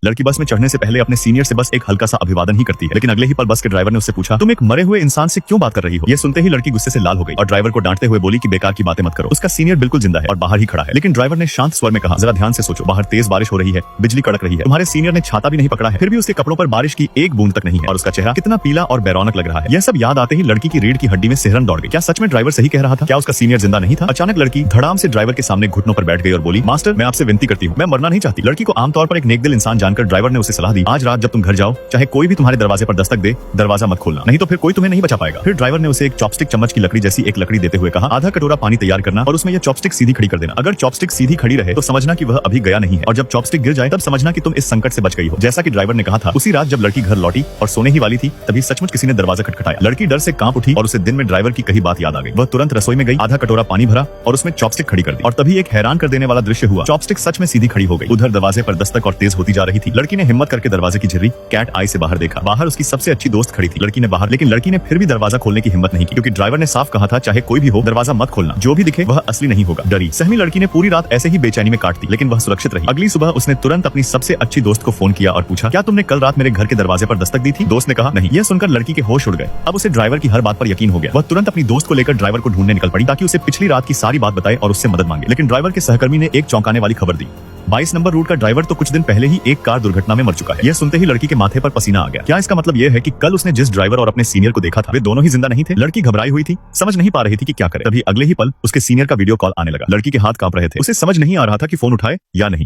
लड़की बस में चढ़ने से पहले अपने सीनियर से बस एक हल्का सा अभिवादन ही करती है, लेकिन अगले ही पल बस के ड्राइवर ने उससे पूछा, तुम एक मरे हुए इंसान से क्यों बात कर रही हो? ये सुनते ही लड़की गुस्से से लाल हो गई और ड्राइवर को डांटते हुए बोली कि बेकार की बातें मत करो। उसका सीनियर बिल्कुल जिंदा है और बाहर ही खड़ा है, लेकिन ड्राइवर ने शांत स्वर में कहा, जरा ध्यान से सोचो, बाहर तेज बारिश हो रही है, बिजली कड़क रही है, तुम्हारे सीनियर ने छाता भी नहीं पकड़ा है, फिर भी उसके कपड़ों पर बारिश की एक बूंद तक नहीं है और उसका चेहरा कितना पीला और बैरौनक लग रहा है। यह सब याद आते ही लड़की की रीढ़ की हड्डी में सिहरन दौड़ गई। क्या सच में ड्राइवर सही कह रहा था? क्या उसका सीनियर जिंदा नहीं था? अचानक लड़की धड़ाम से ड्राइवर के सामने घुटनों पर बैठ गई और बोली, मास्टर मैं आपसे विनती करती हूँ, मैं मरना नहीं चाहती। लड़की को आमतौर पर एक नेकदिल इंसान जानकर ड्राइवर ने उसे सलाह दी, आज रात जब तुम घर जाओ, चाहे कोई भी तुम्हारे दरवाजे पर दस्तक दे, दरवाजा मत खोलना, नहीं तो फिर कोई तुम्हें नहीं बचा पाएगा। फिर ड्राइवर ने उसे एक चॉपस्टिक चम्मच की लकड़ी जैसी एक लकड़ी देते हुए कहा, आधा कटोरा पानी तैयार करना और उसमें यह चॉपस्टिक सीधी खड़ी कर देना। अगर चॉपस्टिक सीधी खड़ी रहे तो समझना कि वह अभी गया नहीं है, और जब चॉपस्टिक गिर जाए तब समझना कि तुम इस संकट से बच गई हो। जैसा कि ड्राइवर ने कहा था, उसी रात जब लड़की घर लौटी और सोने ही वाली थी, तभी सचमुच किसी ने दरवाजा खटखटाया। लड़की डर से कांप उठी और उसे दिन में ड्राइवर की कही बात याद आ गई। वह तुरंत रसोई में गई, आधा कटोरा पानी भरा और उसमें चॉपस्टिक खड़ी कर दी, और तभी एक हैरान कर देने वाला दृश्य हुआ। चॉपस्टिक सच में सीधी खड़ी हो गई। उधर दरवाजे पर दस्तक और तेज होती जा रही थी। लड़की ने हिम्मत करके दरवाजे की झिर्री कैट आई से बाहर देखा। बाहर उसकी सबसे अच्छी दोस्त खड़ी थी। लड़की ने बाहर, लेकिन लड़की ने फिर भी दरवाजा खोलने की हिम्मत नहीं की, क्योंकि ड्राइवर ने साफ कहा था, चाहे कोई भी हो दरवाजा मत खोलना, जो भी दिखे वह असली नहीं होगा। डरी सहमी लड़की ने पूरी रात ऐसे ही बेचैनी में काट दी, लेकिन वह सुरक्षित रही। अगली सुबह उसने तुरंत अपनी सबसे अच्छी दोस्त को फोन किया और पूछा, क्या तुमने कल रात मेरे घर के दरवाजे पर दस्तक दी थी? दोस्त ने कहा, नहीं। यह सुनकर लड़की के होश उड़ गए। अब उसे ड्राइवर की हर बात पर यकीन हो गया। वह तुरंत अपनी दोस्त को लेकर ड्राइवर को ढूंढने निकल पड़ी, ताकि उसे पिछली रात की सारी बात बताए और उससे मदद मांगे। लेकिन ड्राइवर के सहकर्मी ने एक चौंकाने वाली खबर दी, 22 नंबर रूट का ड्राइवर तो कुछ दिन पहले ही एक कार दुर्घटना में मर चुका है। यह सुनते ही लड़की के माथे पर पसीना आ गया। क्या इसका मतलब यह है कि कल उसने जिस ड्राइवर और अपने सीनियर को देखा था, वे दोनों ही जिंदा नहीं थे? लड़की घबराई हुई थी, समझ नहीं पा रही थी कि क्या करे। तभी अगले ही पल उसके सीनियर का वीडियो कॉल आने लगा। लड़की के हाथ कांप रहे थे, उसे समझ नहीं आ रहा था कि फोन उठाए या नहीं।